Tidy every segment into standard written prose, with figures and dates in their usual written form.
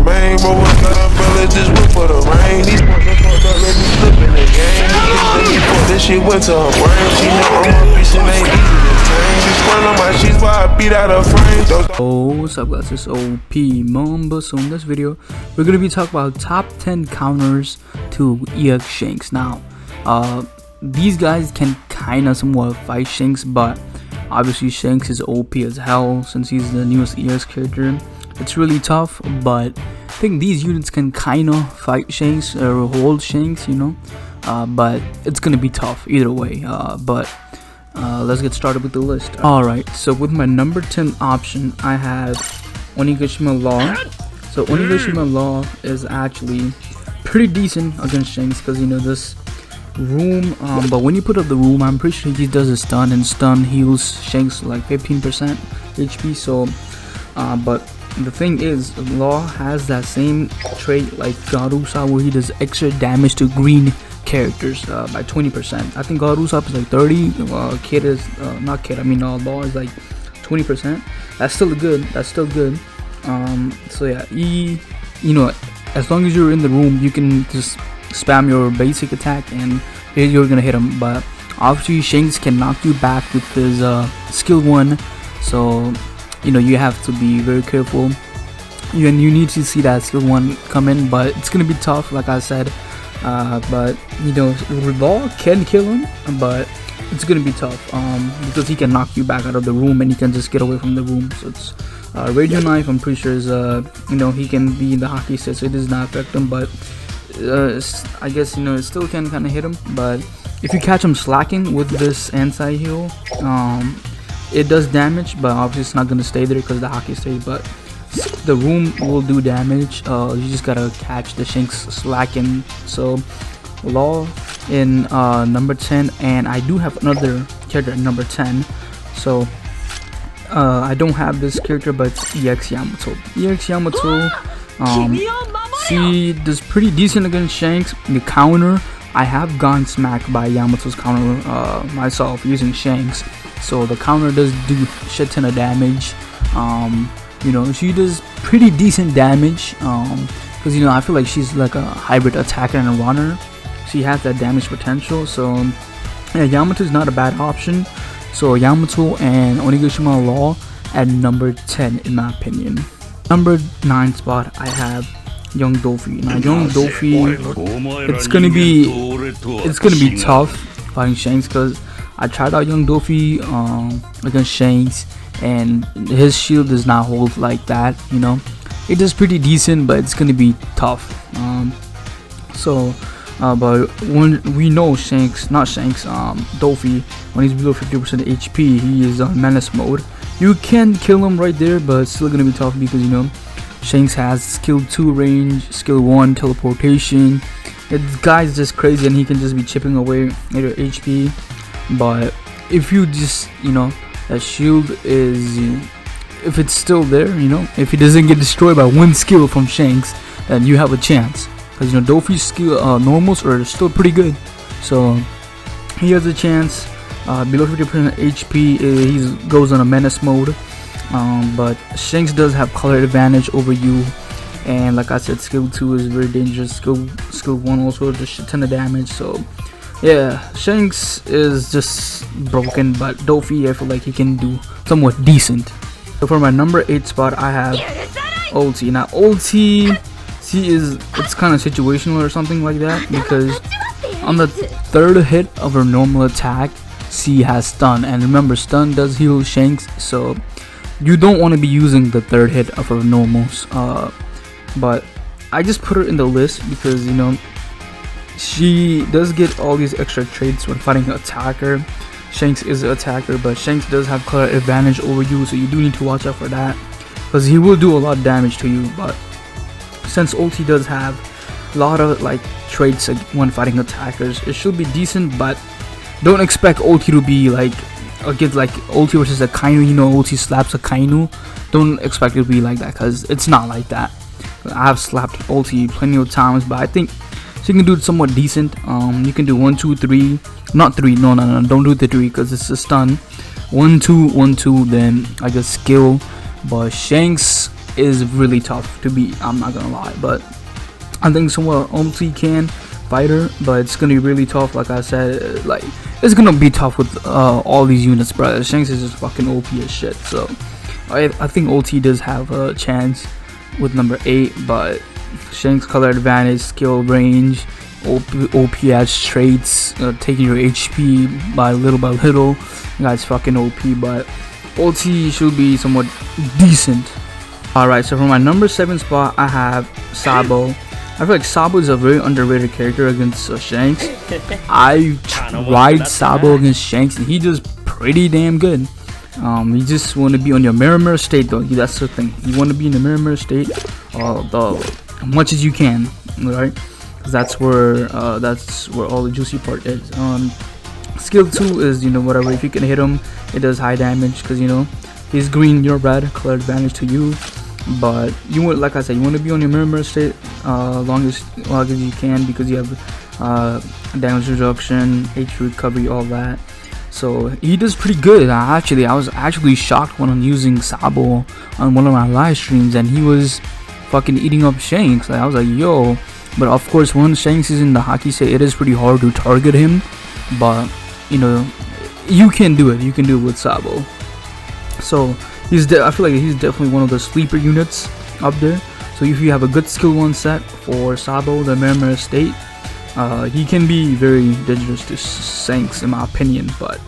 Man, bro, what's that umbrella? Just went for the rain. These fuckers fucked up, let me slip in the game. This shit went to her brain. She know I'm a bitch and ain't easy to tame. She sprung on my sheets while I beat out her frame. Oh, what's up guys, it's OP Mamba. So in this video, we're gonna be talking about top 10 counters to EX Shanks. Now, these guys can kinda somewhat fight Shanks, but obviously Shanks is OP as hell since he's the newest EX character. It's really tough, but I think these units can kinda fight Shanks or hold Shanks, you know. But it's gonna be tough either way. Let's get started with the list. Alright, so with my number 10 option, I have Onigashima Law. So Onigashima Law is actually pretty decent against Shanks because, you know, this room, but when you put up the room, I'm pretty sure he does a stun, and stun heals Shanks like 15% HP. So but the thing is, Law has that same trait like Garusa, where he does extra damage to green characters by 20%. I think Garusa is like 30. Kid is not Kid. I mean, Law is like 20%. That's still good. So yeah, you know, as long as you're in the room, you can just spam your basic attack and you're gonna hit him. But obviously, Shanks can knock you back with his skill 1. So you know, you have to be very careful. You need to see that skill 1 come in, but it's gonna be tough, like I said. But you know, Law can kill him, but it's gonna be tough because he can knock you back out of the room and he can just get away from the room. So it's Radio Knife, I'm pretty sure is you know, he can be in the hockey stick, so it does not affect him, but I guess, you know, it still can kind of hit him. But if you catch him slacking with this anti-heal, it does damage, but obviously it's not gonna stay there because the hockey stays, but the room will do damage. You just gotta catch the Shanks slacking. So Law in number 10, and I do have another character at number 10. So I don't have this character, but it's EX Yamato. EX Yamato, she does pretty decent against Shanks. The counter, I have gotten smacked by Yamato's counter myself using Shanks. So the counter does do shit ton of damage. You know, she does pretty decent damage because, you know, I feel like she's like a hybrid attacker and a runner. She has that damage potential. So yeah, Yamato is not a bad option. So Yamato and Onigashima Law at number 10 in my opinion. Number 9 spot, I have Young Dofi. Now Young Dofi, it's gonna be tough fighting Shanks because I tried out Young Dofi against Shanks, and his shield does not hold like that. You know, it is pretty decent, but it's gonna be tough. But when we know Dofi, when he's below 50% HP, he is on menace mode. You can kill him right there, but it's still gonna be tough because, you know, Shanks has skill 2 range, skill 1 teleportation. This guy's just crazy, and he can just be chipping away at your HP. But if you just, you know, that shield is, if it's still there, you know, if he doesn't get destroyed by one skill from Shanks, then you have a chance. Because, you know, Dofi's skill normals are still pretty good, so he has a chance. Below 50% HP, he goes on a menace mode. But Shanks does have color advantage over you, and like I said, skill 2 is very dangerous. Skill 1 also does a shit ton of damage. So yeah, Shanks is just broken, but Dofi, I feel like he can do somewhat decent. So for my number 8 spot, I have Ulti. Now Ulti, it's kind of situational or something like that, because on the 3rd hit of her normal attack, she has stun, and remember, stun does heal Shanks, so you don't want to be using the 3rd hit of her normals. But I just put her in the list because, you know, she does get all these extra traits when fighting an attacker. Shanks is an attacker, but Shanks does have color advantage over you, so you do need to watch out for that, because he will do a lot of damage to you. But since Ulti does have a lot of like traits when fighting attackers, it should be decent. But don't expect Ulti to be like against like Ulti versus a Kainu. You know, Ulti slaps a Kainu. Don't expect it to be like that, because it's not like that. I have slapped Ulti plenty of times, but I think so you can do it somewhat decent. You can do 1 2 3, not 3, no, don't do the 3 because it's a stun. 1 2 1 2, then I guess skill. But Shanks is really tough to beat. I'm not gonna lie, but I think somewhat Umti can fight her, but it's gonna be really tough. Like I said, like it's gonna be tough with all these units, bro. Shanks is just fucking OP as shit. So I think OT does have a chance with number 8, but Shanks color advantage, skill range, OPS traits, taking your HP by little, that's fucking OP. But OT should be somewhat decent. Alright, so for my number 7 spot, I have Sabo. I feel like Sabo is a very underrated character against Shanks. I tried Sabo against Shanks and he does pretty damn good. You just want to be on your mirror state though. That's the thing. You want to be in the mirror state as much as you can, right? Because that's where all the juicy part is. Skill 2 is, you know, whatever. If you can hit him, it does high damage because, you know, he's green, you're red, color advantage to you. But you want, like I said, you want to be on your mirror state long as you can, because you have damage reduction, HP recovery, all that. So he does pretty good. I was actually shocked when I'm using Sabo on one of my live streams and he was fucking eating up Shanks. Like, I was like, yo. But of course, when Shanks is in the hockey state, it is pretty hard to target him. But you know, you can do it. You can do it with Sabo. So I feel like he's definitely one of the sleeper units up there. So if you have a good skill 1 set for Sabo, the mirror state, he can be very dangerous to Shanks in my opinion. But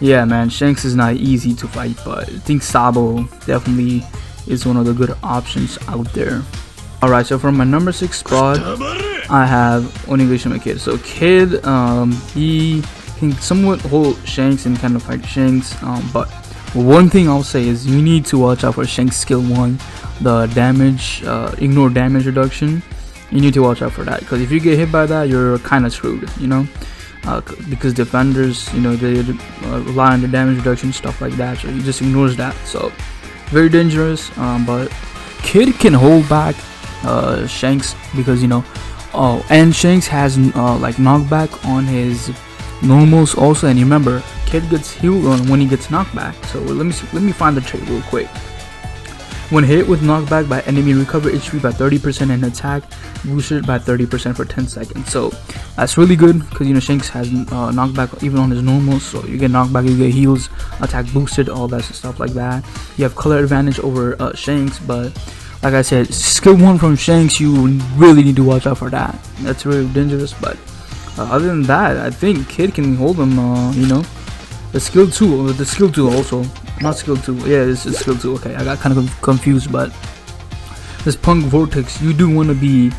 yeah, man, Shanks is not easy to fight, but I think Sabo definitely is one of the good options out there. Alright, so for my number 6 spot, I have Onigashima Kid. So Kid, he can somewhat hold Shanks and kind of fight Shanks, but one thing I'll say is you need to watch out for Shanks skill 1, the damage, ignore damage reduction. You need to watch out for that, because if you get hit by that, you're kind of screwed, you know, because defenders, you know, they rely on the damage reduction, stuff like that, so he just ignores that. So very dangerous. But Kid can hold back Shanks, because, you know, and Shanks has like knockback on his normals also. And remember, Kid gets healed on when he gets knocked back. So let me find the trait real quick. When hit with knockback by enemy, recover HP by 30% and attack boosted by 30% for 10 seconds. So that's really good, because, you know, Shanks has knockback even on his normals. So you get knockback, you get heals, attack boosted, all that stuff like that. You have color advantage over Shanks, but like I said, skill 1 from Shanks, you really need to watch out for that. That's really dangerous. But other than that, I think Kid can hold him. You know, the skill 2 also. Not skill 2, yeah, it's skill 2. Okay, I got kind of confused. But this Punk Vortex, you do want to be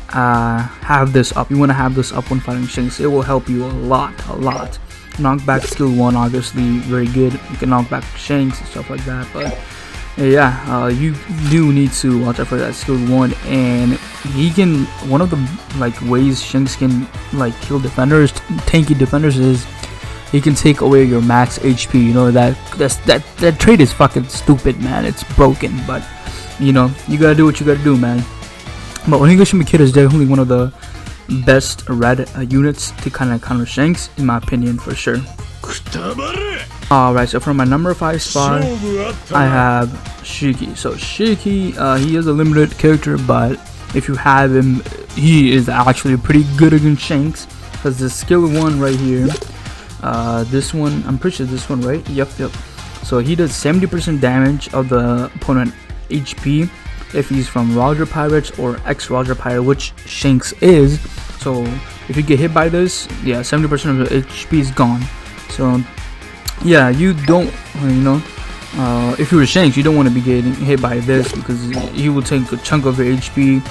have this up. You want to have this up when fighting Shanks. It will help you a lot. Knockback skill 1, obviously very good. You can knock back Shanks and stuff like that. But yeah, you do need to watch out for that skill 1. And he can, one of the like ways Shanks can like kill defenders, tanky defenders, is he can take away your max HP. You know, that trait is fucking stupid, man. It's broken, but you know, you gotta do what you gotta do, man. But Onigashima Kid is definitely one of the best red units to kind of counter Shanks, in my opinion, for sure. Alright, so for my number 5 spot, I have Shiki. So Shiki, he is a limited character, but if you have him, he is actually pretty good against Shanks, because the skill 1 right here, this one, I'm pretty sure this one, right? Yep. So he does 70% damage of the opponent HP if he's from Roger Pirates or ex-Roger Pirate, which Shanks is. So if you get hit by this, yeah, 70% of the HP is gone. So yeah, you don't, you know, if you're Shanks, you don't want to be getting hit by this, because he will take a chunk of your HP.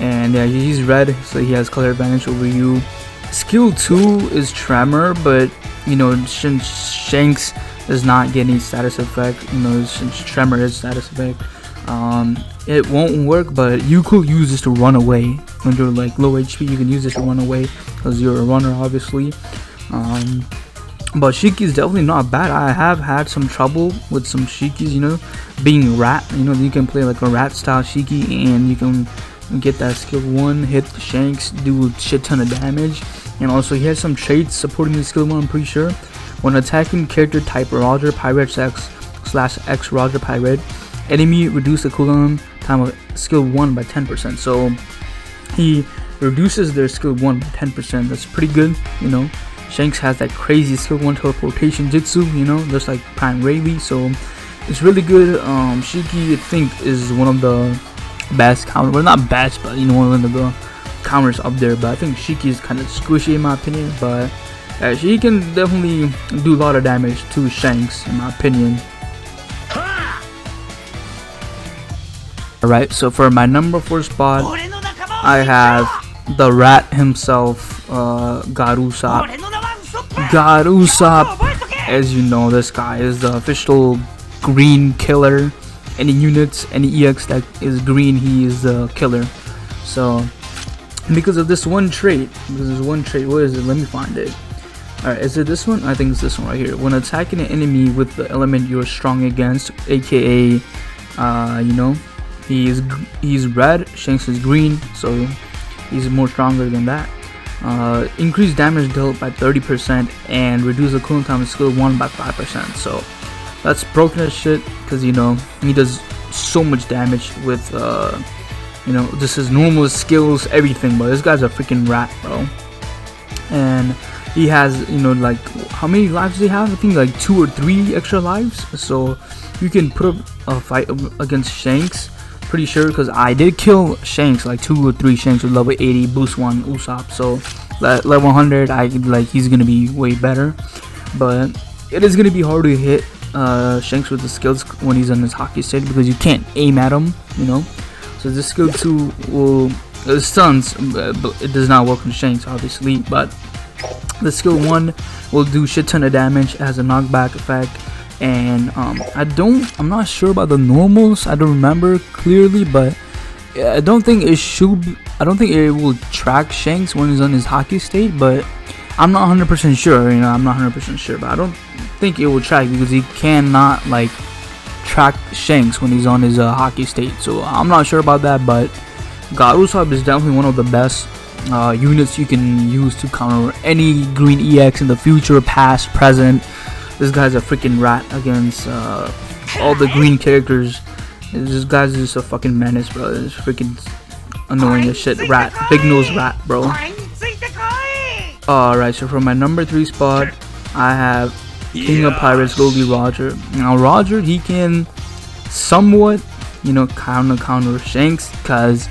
And yeah, he's red, so he has color advantage over you. Skill 2 is Tremor, but you know, since Shanks does not get any status effect, you know, since Tremor is status effect, it won't work. But you could use this to run away when you're like low HP. You can use this to run away, because you're a runner, obviously. But Shiki is definitely not bad. I have had some trouble with some Shikis, you know, being rat. You know, you can play like a rat style Shiki, and you can get that skill 1, hit Shanks, do a shit ton of damage. And also he has some traits supporting the skill 1, I'm pretty sure. When attacking character type Roger Pirate /ex Roger Pirate, enemy reduce the cooldown time of skill 1 by 10%. So he reduces their skill 1 by 10%. That's pretty good, you know. Shanks has that crazy skill 1 teleportation jutsu, you know, just like Prime Rayleigh, so it's really good. Shiki, I think, is one of the best counters, well, not best, but you know, one of the counters up there. But I think Shiki is kind of squishy in my opinion, but she can definitely do a lot of damage to Shanks in my opinion. Alright, so for my number 4 spot, I have the rat himself, God Usopp. God Usopp, as you know, this guy is the official green killer. Any units, any EX that is green, he is the killer. So because of this one trait, what is it? Let me find it. Alright, is it this one? I think it's this one right here. When attacking an enemy with the element you're strong against, aka you know, he's red, Shanks is green, so he's more stronger than that. Increase damage dealt by 30% and reduce the cooldown time of skill 1 by 5%. So that's broken as shit, because you know he does so much damage with you know, just his normal skills, everything. But this guy's a freaking rat, bro. And he has, you know, like, how many lives does he have? I think like 2 or 3 extra lives. So you can put up a fight against Shanks, pretty sure, because I did kill Shanks, like 2 or 3 Shanks with level 80 boost 1 Usopp. So level 100, he's gonna be way better. But it is gonna be hard to hit Shanks with the skills when he's on his hockey state, because you can't aim at him, you know. So this skill 2 will stuns, but it does not work on Shanks obviously. But the skill 1 will do shit ton of damage, it has a knockback effect. And I'm not sure about the normals, I don't remember clearly, but I don't think it will track Shanks when he's on his hockey state, but I'm not 100% sure, you know, I'm not 100% sure, but I don't think it will track, because he cannot like track Shanks when he's on his hockey state. So I'm not sure about that, but God Usopp is definitely one of the best units you can use to counter any green EX in the future, past, present. This guy's a freaking rat against all the green characters. This guy's just a fucking menace, bro. It's freaking annoying as shit. Rat, big nose rat, bro. Alright, so for my number 3 spot, I have King of Pirates Goldie Roger. Now Roger, he can somewhat, you know, counter Shanks, because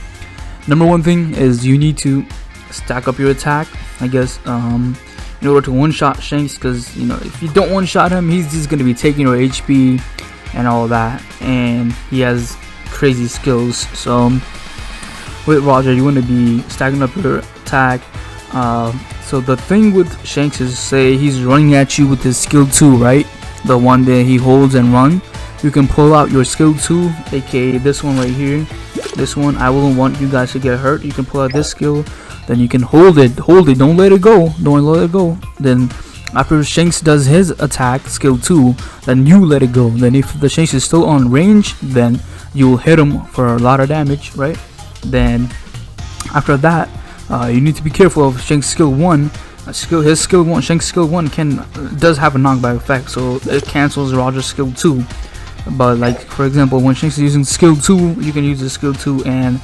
number 1 thing is you need to stack up your attack, I guess, in order to one-shot Shanks, because you know, if you don't one-shot him, he's just gonna be taking your HP and all that, and he has crazy skills. So with Roger, you want to be stacking up your attack. So the thing with Shanks is, say he's running at you with his skill 2, right, the one that he holds and run, you can pull out your skill 2, aka this one right here. This one, I wouldn't want you guys to get hurt. You can pull out this skill, then you can hold it, don't let it go, then after Shanks does his attack skill 2, then you let it go. Then if the Shanks is still on range, then you'll hit him for a lot of damage, right? Then after that, you need to be careful of Shanks skill 1. His skill 1, Shanks skill 1 does have a knockback effect, so it cancels Roger's skill 2. But like, for example, when Shanks is using skill 2, you can use the skill 2 and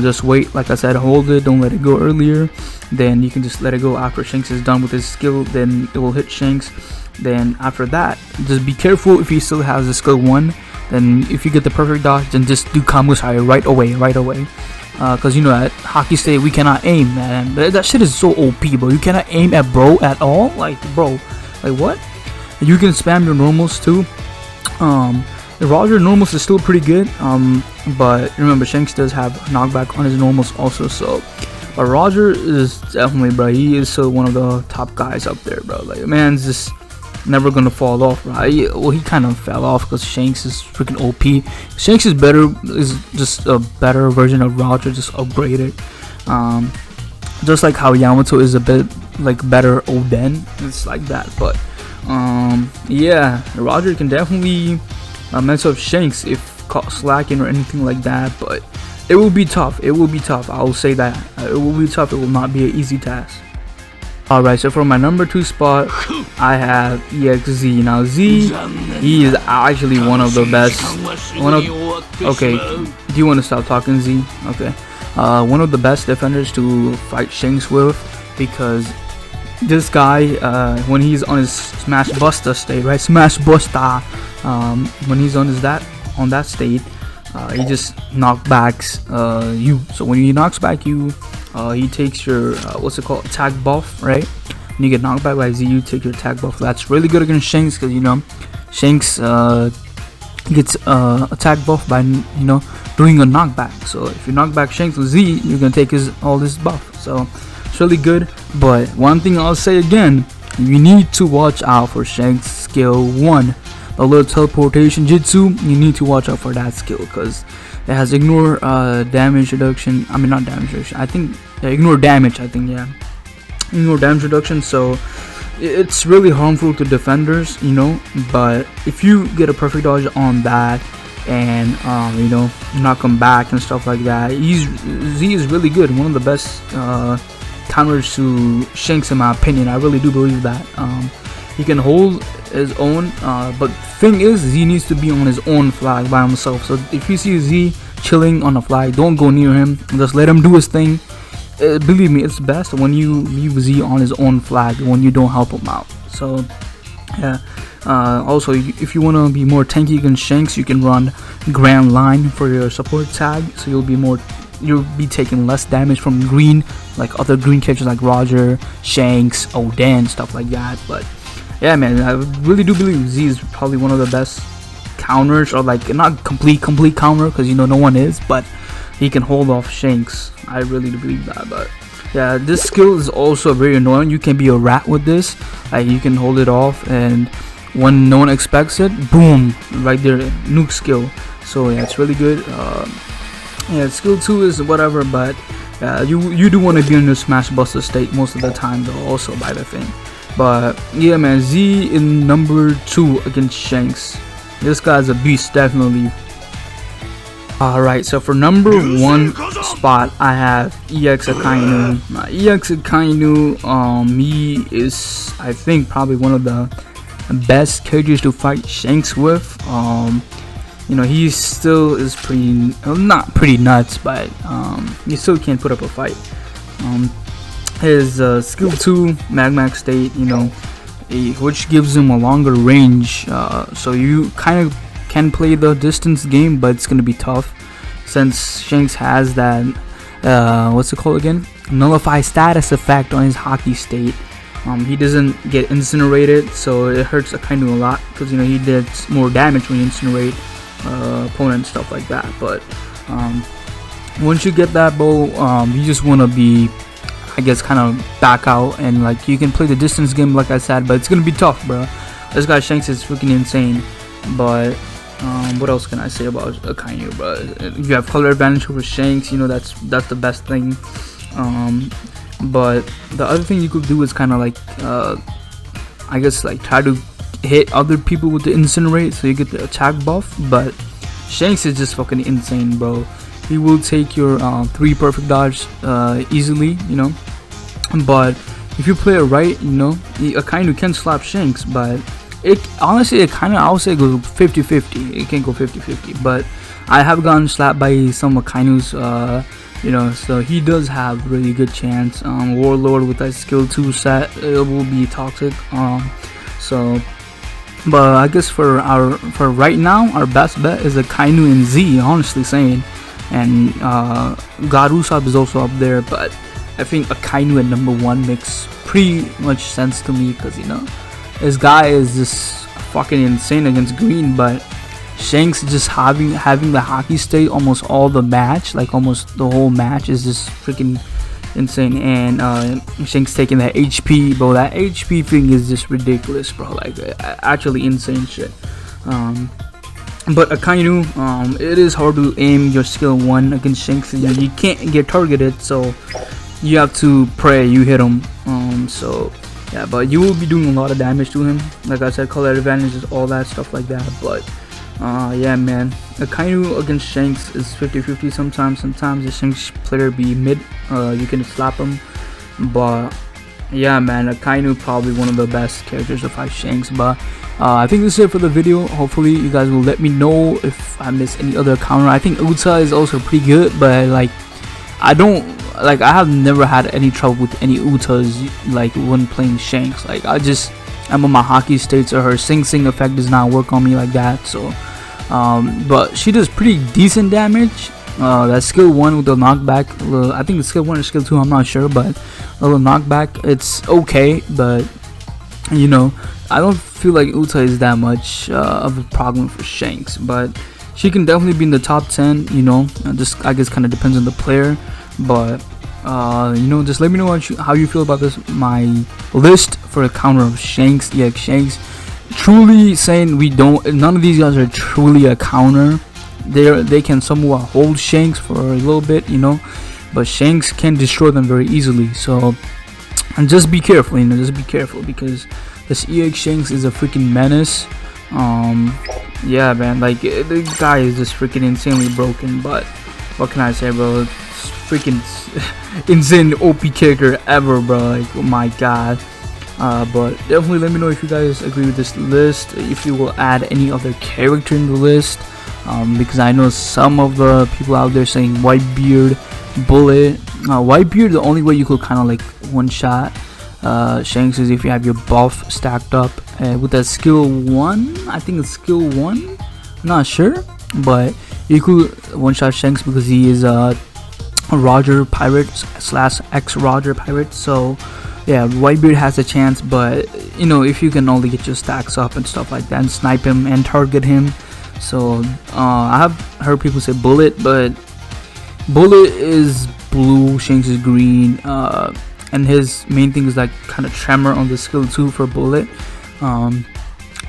just wait, like I said, hold it, don't let it go earlier. Then you can just let it go after Shanks is done with his skill, then it will hit Shanks. Then after that, just be careful if he still has the skill 1. Then if you get the perfect dodge, then just do Kamusai right away. Because you know, at hockey state we cannot aim, man. That shit is so OP, bro. You cannot aim at bro at all, like, bro, like what? You can spam your normals too. Roger normals is still pretty good, but remember, Shanks does have knockback on his normals also. So but Roger is definitely, bro, he is still one of the top guys up there, bro. Like, man's just never gonna fall off, right? Well, he kind of fell off because Shanks is freaking OP. Shanks is just a better version of Roger, just upgraded. Just like how Yamato is a bit like better Oden, it's like that. But yeah, Roger can definitely mess up Shanks if caught slacking or anything like that. But it will be tough. I'll say that. It will be tough. It will not be an easy task. Alright, so for my number 2 spot, I have EXZ. Now Z, he is actually one of the best. Okay, do you want to stop talking, Z? Okay. One of the best defenders to fight Shanks with, because this guy, when he's on his Smash Buster state, right? Smash Buster. When he's on that state, he just knockbacks you. So when he knocks back you, he takes your what's it called, attack buff, right? When you get knocked back by Z, you take your attack buff. That's really good against Shanks, because you know Shanks gets attack buff by doing a knockback. So if you knock back Shanks with Z, you're gonna take all this buff. So it's really good. But one thing I'll say again, you need to watch out for Shanks skill 1, the little teleportation jutsu. You need to watch out for that skill, because it has ignore damage reduction. I mean, not damage reduction, I think ignore damage, yeah, ignore damage reduction. So it's really harmful to defenders, but if you get a perfect dodge on that and knock him back and stuff like that, Z is really good, one of the best counters to Shanks in my opinion. I really do believe that. He can hold his own, but thing is, Z needs to be on his own flag by himself. So if you see Z chilling on a flag, don't go near him, just let him do his thing. Believe me, it's best when you leave Z on his own flag, when you don't help him out. So yeah. Also, if you want to be more tanky against Shanks, you can run Grand Line for your support tag, so you'll be taking less damage from green, like other green characters like Roger, Shanks, Oden, stuff like that. But yeah, man, I really do believe Z is probably one of the best counters, or like not complete counter, because no one is, but he can hold off Shanks. I really do believe that. But yeah, this skill is also very annoying. You can be a rat with this, like you can hold it off, and when no one expects it, boom, right there, nuke skill. So yeah, it's really good. Yeah, skill 2 is whatever, but you do want to be in your Smash Buster state most of the time though, also by the thing. But yeah, man, Z in number 2 against Shanks. This guy's a beast, definitely. Alright, so for number 1 spot, I have EX Akainu. EX Akainu, he is, I think, probably one of the best characters to fight Shanks with. He still is not pretty nuts, but he still can't put up a fight. His skill 2 Magmax state, which gives him a longer range, so you kind of can play the distance game, but it's gonna be tough since Shanks has that what's it called again, nullify status effect on his hockey state. He doesn't get incinerated, so it hurts Akainu a lot, because he did more damage when you incinerate opponent, stuff like that. But once you get that bow, you just want to be, I guess, kind of back out, and like you can play the distance game like I said, but it's gonna be tough, bro. This guy Shanks is freaking insane. But what else can I say about Akainu, bro? You have color advantage over Shanks, that's the best thing. But the other thing you could do is kind of like I guess like try to hit other people with the incinerate, so you get the attack buff. But Shanks is just fucking insane, bro. He will take your 3 perfect dodge easily, but if you play it right, Akainu can slap Shanks, but honestly, I would say go 50-50. It can go 50-50, but I have gotten slapped by some Akainu's, so he does have really good chance. Warlord with that skill 2 set, it will be toxic. But I guess for right now, our best bet is Akainu and Z, honestly saying, and Garusab is also up there, but I think Akainu at number 1 makes pretty much sense to me, because this guy is just fucking insane against green, but Shanks just having the hockey state almost all the match, like almost the whole match, is just freaking insane. And Shanks taking that HP, bro. That HP thing is just ridiculous, bro. Like actually insane shit. But Akainu, it is hard to aim your skill 1 against Shanks. You can't get targeted, so you have to pray you hit him. So yeah, but you will be doing a lot of damage to him. Like I said, color advantages, all that stuff like that. But yeah, man, Akainu against Shanks is 50-50 sometimes. Sometimes the Shanks player be mid, you can slap him, but yeah, man, Akainu probably one of the best characters to fight Shanks. But I think this is it for the video. Hopefully you guys will let me know if I missed any other counter. I think Uta is also pretty good, but like I have never had any trouble with any Utas like when playing Shanks. Like I'm on my hockey state, so her Sing Sing effect does not work on me like that. So but she does pretty decent damage. That skill 1 with the knockback, I think the skill 1 or skill 2, I'm not sure, but a little knockback, it's okay. But you know, I don't feel like Uta is that much of a problem for Shanks, but she can definitely be in the top 10. You know, just I guess kind of depends on the player. But you know, just let me know how you feel about my list for a counter of Shanks, EX Shanks. Truly saying, none of these guys are truly a counter. They can somewhat hold Shanks for a little bit, you know, but Shanks can destroy them very easily. So, and just be careful, you know, just be careful, because this EX Shanks is a freaking menace. Yeah, man, like the guy is just freaking insanely broken. But what can I say, bro? It's freaking insane OP character ever, bro. Like, oh my god. But definitely let me know if you guys agree with this list, if you will add any other character in the list. Because I know some of the people out there saying Whitebeard, Bullet. Whitebeard, the only way you could kind of like one shot Shanks is if you have your buff stacked up with that skill 1. I think it's skill 1, I'm not sure, but you could one shot Shanks because he is a Roger pirate / ex Roger pirate. So yeah, Whitebeard has a chance, but you know, if you can only get your stacks up and stuff like that and snipe him and target him. So I have heard people say Bullet, but Bullet is blue, Shanks is green, and his main thing is like kind of tremor on the skill 2 for Bullet. Kind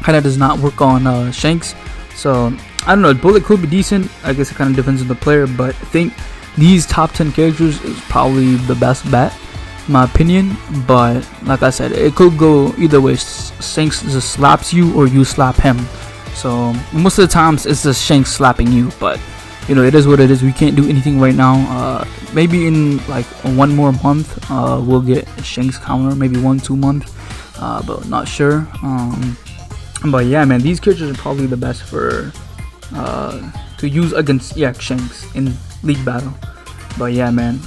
of does not work on Shanks. So I don't know, Bullet could be decent. I guess it kind of depends on the player, but I think these top 10 characters is probably the best bet, in my opinion. But like I said, it could go either way. Shanks just slaps you or you slap him. So most of the times it's just Shanks slapping you, but you know, it is what it is. We can't do anything right now. Maybe in like 1 more month we'll get Shanks counter, maybe 1-2 months, but not sure. But yeah, man, these characters are probably the best for to use against EX Shanks in league battle. But yeah, man,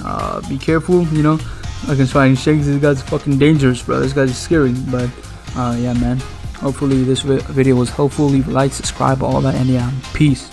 be careful, you know, against fighting Shanks. This guy's fucking dangerous, bro. This guy's scary. But yeah, man, hopefully this video was helpful. Leave a like, subscribe, all that, and yeah, peace.